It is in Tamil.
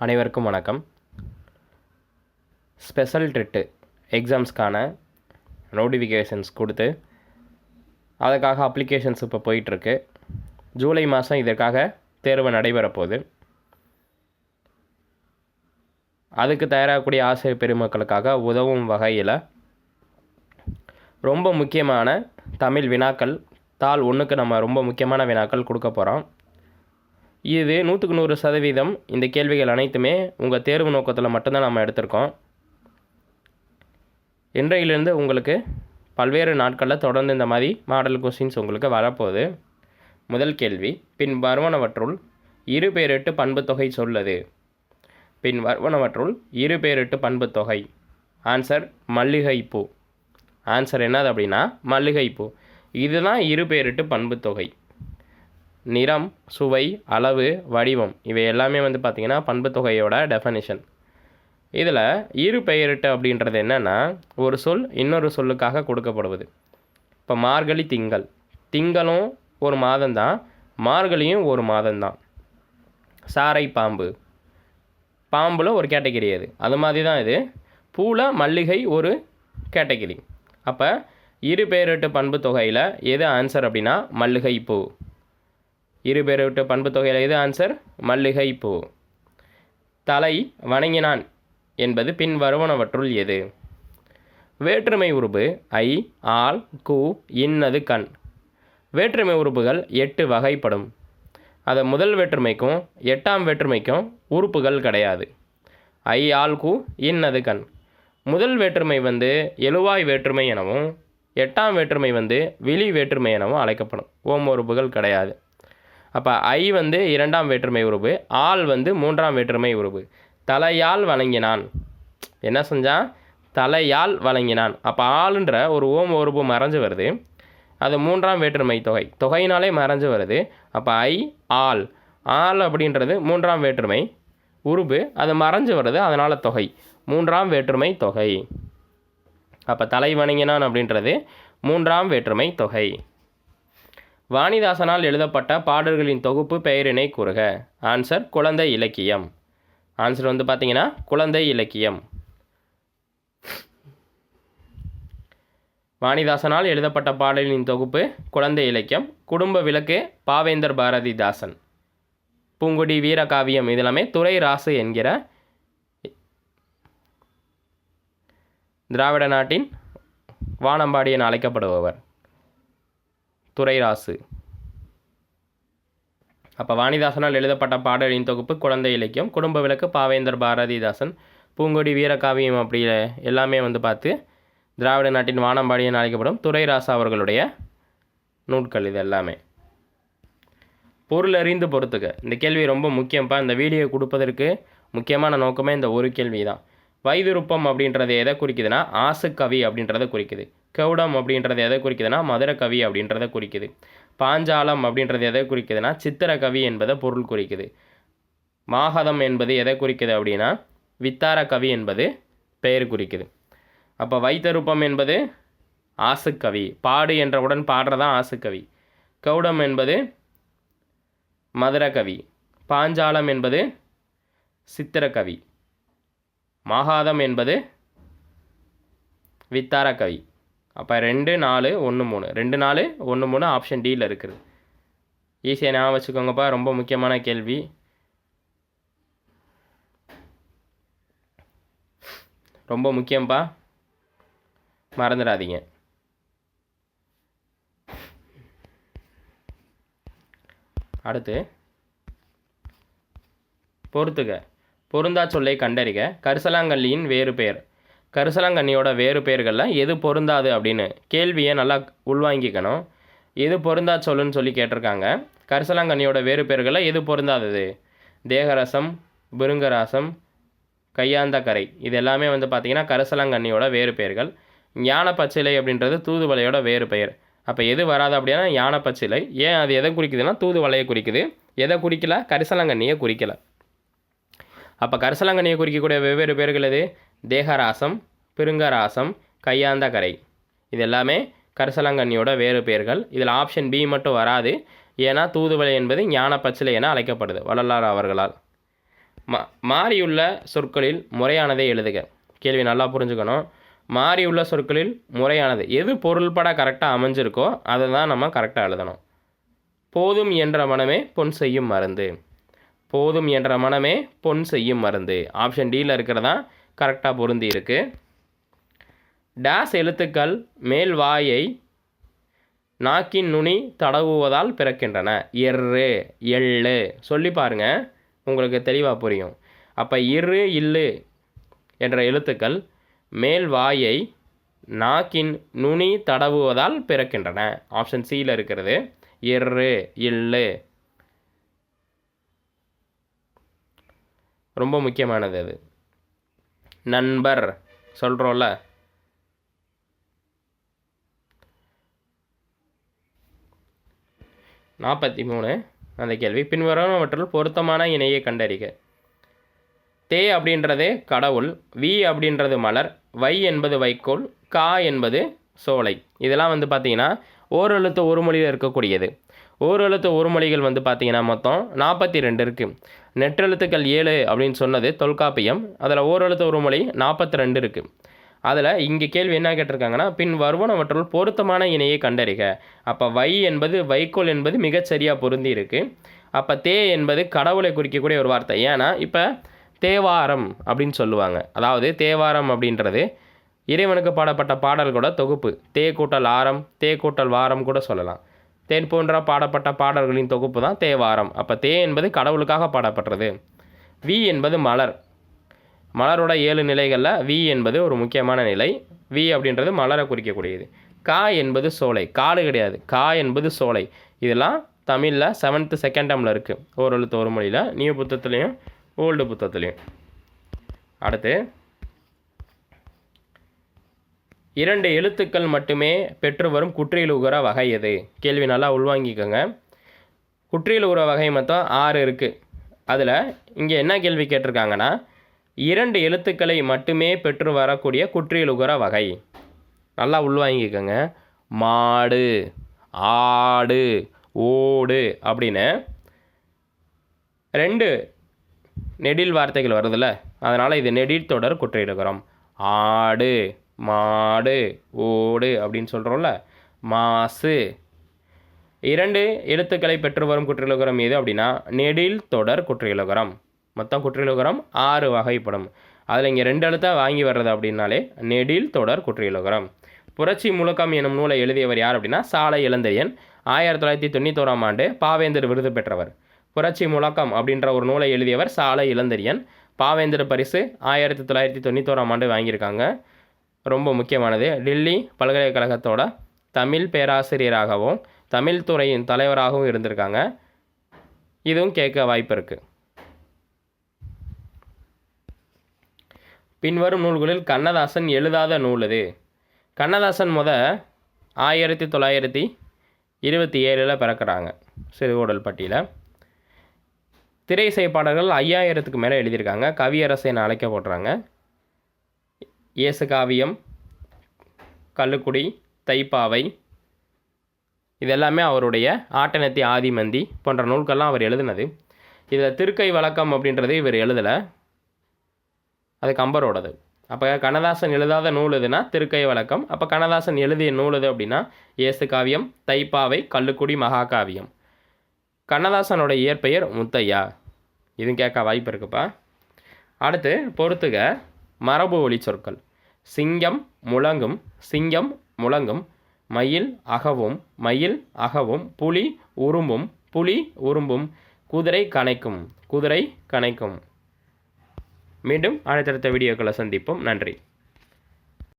அனைவருக்கும் வணக்கம். ஸ்பெஷல் ட்ரிட்டு எக்ஸாம்ஸ்க்கான நோட்டிஃபிகேஷன்ஸ் கொடுத்து அதுக்காக அப்ளிகேஷன்ஸ் இப்போ போயிட்டுருக்கு. ஜூலை மாதம் இதற்காக தேர்வு நடைபெறப்போகுது. அதுக்கு தயாராகக்கூடிய ஆசிரியர் பெருமக்களுக்காக உதவும் வகையில் ரொம்ப முக்கியமான தமிழ் வினாக்கள் தாள் 1க்கு நம்ம ரொம்ப முக்கியமான வினாக்கள் கொடுக்க போகிறோம். இது 100க்கு 100% இந்த கேள்விகள் அனைத்துமே உங்கள் தேர்வு நோக்கத்தில் மட்டும்தான் நம்ம எடுத்திருக்கோம். இன்றையிலிருந்து உங்களுக்கு பல்வேறு நாட்களில் தொடர்ந்து இந்த மாதிரி மாடல் கொஸ்டின்ஸ் உங்களுக்கு வரப்போகுது. முதல் கேள்வி, பின் வருவனவற்றுள் இரு பெயரிட்டு பண்புத்தொகை சொல்லுது. பின் வருவனவற்றுள் இரு பெயரிட்டு பண்புத்தொகை. ஆன்சர் மல்லிகைப்பூ. ஆன்சர் என்னது அப்படின்னா மல்லிகைப்பூ. இதுதான் இரு பெயரிட்டு பண்புத்தொகை. நிறம், சுவை, அளவு, வடிவம் இவை எல்லாமே பார்த்திங்கன்னா பண்புத்தொகையோட டெஃபனிஷன். இதில் இரு பெயரிட்டு அப்படின்றது என்னென்னா ஒரு சொல் இன்னொரு சொல்லுக்காக கொடுக்கப்படுவது. இப்போ மார்கழி திங்கள், திங்களும் ஒரு மாதம்தான், மார்கழியும் ஒரு மாதம்தான். சாரை பாம்பு, பாம்பில் ஒரு கேட்டகிரி அது மாதிரி தான் இது. பூவில் மல்லிகை ஒரு கேட்டகிரி. அப்போ இரு பெயரிட்டு பண்பு தொகையில் எது ஆன்சர் அப்படின்னா மல்லிகைப்பூ. இரு பெயரிட்டு பண்பு தொகையில் எது ஆன்சர் மல்லிகைப்பூ. தலை வணங்கினான் என்பது பின் வருவனவற்றுள் எது? வேற்றுமை உருபு ஐ, ஆல், கு, இன்னது, கண். வேற்றுமை உறுப்புகள் 8 வகைப்படும். அது முதல் வேற்றுமைக்கும் 8ஆம் வேற்றுமைக்கும் உறுப்புகள் கிடையாது. ஐ, ஆல், கு, இன்னது, கண். முதல் வேற்றுமை எழுவாய் வேற்றுமை எனவும் 8ஆம் வேற்றுமை விழி வேற்றுமை எனவும் அழைக்கப்படும். ஓம் உறுப்புகள் கிடையாது. அப்போ ஐ 2ஆம் வேற்றுமை உறுப்பு, ஆள் 3ஆம் வேற்றுமை உறுப்பு. தலையால் வழங்கினான் என்ன செஞ்சான்? தலையால் வழங்கினான். அப்போ ஆளுன்ற ஒரு ஓம் உறுப்பு மறைஞ்சு வருது. அது 3ஆம் வேற்றுமை தொகை, தொகையினாலே மறைஞ்சு வருது. அப்போ ஐ, ஆள், ஆள் அப்படின்றது 3ஆம் வேற்றுமை உறுப்பு, அது மறைஞ்சு வருது, அதனால் தொகை 3ஆம் வேற்றுமை தொகை. அப்போ தலை வணங்கினான் அப்படின்றது 3ஆம் வேற்றுமை தொகை. வாணிதாசனால் எழுதப்பட்ட பாடல்களின் தொகுப்பு பெயரினை கூறுக. ஆன்சர் குழந்தை இலக்கியம். ஆன்சர் பார்த்திங்கன்னா குழந்தை இலக்கியம். வாணிதாசனால் எழுதப்பட்ட பாடல்களின் தொகுப்பு குழந்தை இலக்கியம். குடும்ப விளக்கு பாவேந்தர் பாரதிதாசன். பூங்குடி வீரகாவியம் இதெல்லாமே துரை ராசு என்கிற திராவிட நாட்டின் வானம்பாடி என அழைக்கப்படுபவர் துரைராசு. அப்போ வாணிதாசனால் எழுதப்பட்ட பாடலின் தொகுப்பு குழந்தை இலக்கியம். குடும்ப விளக்கு பாவேந்தர் பாரதிதாசன். பூங்கொடி வீரகாவியம் அப்படி எல்லாமே பார்த்து திராவிட நாட்டின் வானம்பாடி என அழைக்கப்படும் துரைராசு அவர்களுடைய நூட்கள் இது எல்லாமே. பொருள் அறிந்து பொறுத்துக்க. இந்த கேள்வி ரொம்ப முக்கியம்ப்பா. இந்த வீடியோ கொடுப்பதற்கு முக்கியமான நோக்கமே இந்த ஒரு கேள்வி தான். வைதுருப்பம் அப்படின்றது எதை குறிக்குதுன்னா ஆசுக்கவி அப்படின்றத குறிக்குது. கவுடம் அப்படின்றது எதை குறிக்குதுன்னா மதுரக்கவி அப்படின்றத குறிக்குது. பாஞ்சாலம் அப்படின்றது எதை குறிக்குதுன்னா சித்திரக்கவி என்பதை பொருள் குறிக்குது. மாகதம் என்பது எதை குறிக்குது அப்படின்னா வித்தார கவி என்பது பெயர் குறிக்குது. அப்போ வைத்தருப்பம் என்பது ஆசுக்கவி, பாடு என்றவுடன் பாடுறதான் ஆசுக்கவி. கவுடம் என்பது மதுரக்கவி. பாஞ்சாலம் என்பது சித்திரக்கவி. மாகாதம் என்பது வித்தார கவி. அப்போ 2, 4, 1, 3 2, 4, 1, 3 ஆப்ஷன் டியில் இருக்குது. ஈஸியாக ஞாபகம் வச்சுக்கோங்கப்பா. ரொம்ப முக்கியமான கேள்வி. ரொம்ப முக்கியம்ப்பா, மறந்துடாதீங்க. அடுத்து பொறுத்துக. பொருந்தா சொல்லை கண்டறிக. கரிசலாங்கண்ணியின் வேறு பெயர். கரிசலாங்கண்ணியோட வேறு பெயர்களில் எது பொருந்தாது அப்படின்னு கேள்வியை நல்லா உள்வாங்கிக்கணும். எது பொருந்தா சொல்லுன்னு சொல்லி கேட்டிருக்காங்க. கரிசலாங்கண்ணியோட வேறு பெயர்களில் எது பொருந்தாதது? தேகரசம், பிருங்கராசம், கையாந்தக்கரை இது எல்லாமே பார்த்திங்கன்னா கரிசலாங்கண்ணியோட வேறு பெயர்கள். ஞானப்பச்சிலை அப்படின்றது தூதுவளையோட வேறு பெயர். அப்போ எது வராது அப்படின்னா ஞானப்பச்சிலை. ஏன் அது எதை குறிக்குதுன்னா தூதுவளையை குறிக்குது. எதை குறிக்கல? கரிசலாங்கண்ணியை குறிக்கலை. அப்போ கரிசலாங்கண்ணியை குறிக்கக்கூடிய வெவ்வேறு பெயர்கள் எது? தேகராசம், பிருங்கராசம், கையாந்தக்கரை இது எல்லாமே கரிசலாங்கண்ணியோட வேறு பெயர்கள். இதில் ஆப்ஷன் பி மட்டும் வராது. ஏன்னா தூதுவளை என்பது ஞானப்பச்சிலை என அழைக்கப்படுது வள்ளலார் அவர்களால். மாறியுள்ள சொற்களில் முறையானதை எழுதுக. கேள்வி நல்லா புரிஞ்சுக்கணும். மாறியுள்ள சொற்களில் முறையானது எது பொருள்பட கரெக்டாக அமைஞ்சிருக்கோ அதை தான் நம்ம கரெக்டாக எழுதணும். போதும் என்ற மனமே பொன் செய்யும் மருந்து. போதும் என்ற மனமே பொன் செய்யும் மருந்து. ஆப்ஷன் டியில் இருக்கிறதா கரெக்டாக பொருந்தி இருக்கு. டேஸ் எழுத்துக்கள் மேல் வாயை நாக்கின் நுனி தடவுவதால் பிறக்கின்றன. எரு, எள்ளு. சொல்லி பாருங்க, உங்களுக்கு தெளிவாக புரியும். அப்போ இரு, இல்லு என்ற எழுத்துக்கள் மேல் வாயை நாக்கின் நுனி தடவுவதால் பிறக்கின்றன. ஆப்ஷன் சியில் இருக்கிறது எரு, இல்லு. ரொம்ப முக்கியமானது அது. நண்பர் சொல்கிறோம்ல, நாற்பத்தி 43 அந்த கேள்வி. பின்வருவனவற்றுள் பொருத்தமான இணையை கண்டறிக. தே அப்படின்றது கடவுள், வி அப்படின்றது மலர், வை என்பது வைக்கோல், கா என்பது சோலை. இதெல்லாம் வந்து பார்த்தீங்கன்னா ஓரெழுத்து ஒரு மொழியில் இருக்கக்கூடியது. ஓரெழுத்து ஒரு மொழிகள் வந்து பார்த்தீங்கன்னா மொத்தம் 42 இருக்குது. நெற்றெழுத்துக்கள் 7 அப்படின்னு சொன்னது தொல்காப்பியம். அதில் ஓரெழுத்து ஒரு மொழி 42 இருக்குது. அதில் இங்கே கேள்வி என்ன கேட்டிருக்காங்கன்னா, பின் வருவனவற்றுள் பொருத்தமான இணையை கண்டறிக. அப்போ வை என்பது வைக்கோல் என்பது மிகச்சரியாக பொருந்தி இருக்குது. அப்போ தே என்பது கடவுளை குறிக்கக்கூடிய ஒரு வார்த்தை. ஏன்னா இப்போ தேவாரம் அப்படின்னு சொல்லுவாங்க. அதாவது தேவாரம் அப்படின்றது இறைவனுக்கு பாடப்பட்ட பாடல்களோட தொகுப்பு. தே கூட்டல் ஆரம், தே கூட்டல் வாரம் கூட சொல்லலாம். தேன் போன்ற பாடப்பட்ட பாடல்களின் தொகுப்பு தான் தேவாரம். அப்போ தே என்பது கடவுளுக்காக பாடப்பட்டது. வி என்பது மலர். மலரோட 7 நிலைகளில் வி என்பது ஒரு முக்கியமான நிலை. வி அப்படின்றது மலரை குறிக்கக்கூடியது. கா என்பது சோலை. காடு கிடையாது, கா என்பது சோலை. இதெல்லாம் தமிழில் 7th செகண்ட் டேர்மில் இருக்குது. ஓரெழுத்து ஒரு மொழியில், நியூ புத்தகத்துலேயும் ஓல்டு புத்தகத்துலேயும். அடுத்து 2 எழுத்துக்கள் மட்டுமே பெற்று வரும் குற்றியலுகர வகை எது? கேள்வி நல்லா உள்வாங்கிக்கோங்க. குற்றியலுகர வகை மொத்தம் 6 இருக்குது. அதில் இங்கே என்ன கேள்வி கேட்டிருக்காங்கன்னா, 2 எழுத்துக்களை மட்டுமே பெற்று வரக்கூடிய குற்றியலுகர வகை. நல்லா உள்வாங்கிக்கோங்க. மாடு, ஆடு, ஓடு அப்படின்னு 2 நெடில் வார்த்தைகள் வருதுல்ல, அதனால் இது நெடில் தொடர் குற்றியலுகரம். ஆடு, மாடு, ஓடு அப்படின்னு சொல்கிறோம்ல. மாசு. 2 எழுத்துக்களை பெற்று வரும் குற்றியலுகரம் எது அப்படின்னா நெடில் தொடர் குற்றியலுகரம். மொத்தம் குற்றியலுகரம் 6 வகைப்படும். அதில் இங்கே 2 எழுத்தை வாங்கி வர்றது அப்படின்னாலே நெடில் தொடர் குற்றியலுகரம். புரட்சி முழக்கம் எனும் நூலை எழுதியவர் யார் அப்படின்னா சாலை இளந்தரியன். 1991ஆம் ஆண்டு பாவேந்தர் விருது பெற்றவர். புரட்சி முழக்கம் அப்படின்ற ஒரு நூலை எழுதியவர் சாலை இளந்தரியன். பாவேந்தர் பரிசு 1991ஆம் ஆண்டு வாங்கியிருக்காங்க. ரொம்ப முக்கியமானது. டெல்லி பல்கலைக்கழகத்தோட தமிழ் பேராசிரியராகவும் தமிழ் துறையின் தலைவராகவும் இருந்திருக்காங்க. இதுவும் கேட்க வாய்ப்பு இருக்குது. பின்வரும் நூல்களில் கண்ணதாசன் எழுதாத நூல் எது? கண்ணதாசன் 1927 பிறக்கிறாங்க சிறுகோடல் பட்டியில். திரை இசை பாடல்கள் 5000க்கு மேலே எழுதியிருக்காங்க. கவியரசு என அழைக்கப்படுறாங்க. இயேசு காவியம், கள்ளுக்குடி, தைப்பாவை இதெல்லாமே அவருடைய ஆட்டனத்தி ஆதிமந்தி போன்ற நூல்கள்லாம் அவர் எழுதினது. இதில் திருக்கை வழக்கம் அப்படின்றது இவர் எழுதலை, அது கம்பரோடது. அப்போ கண்ணதாசன் எழுதாத நூல் எதுனா திருக்கை வழக்கம். அப்போ கண்ணதாசன் எழுதிய நூல் எது அப்படின்னா இயேசு காவியம், தைப்பாவை, கள்ளுக்குடி, மகாகாவியம். கண்ணதாசனோட இயற்பெயர் முத்தையா. இதுவும் கேட்க வாய்ப்பு இருக்குப்பா. அடுத்து பொறுத்துக மரபு ஒலி சொற்கள். சிங்கம் முழங்கும், சிங்கம் முழங்கும், மயில் அகவும், மயில் அகவும், புலி உரும்பும், புலி உரும்பும், குதிரை கனைக்கும், குதிரை கனைக்கும். மீண்டும் அடுத்தடுத்த வீடியோக்களை சந்திப்போம். நன்றி.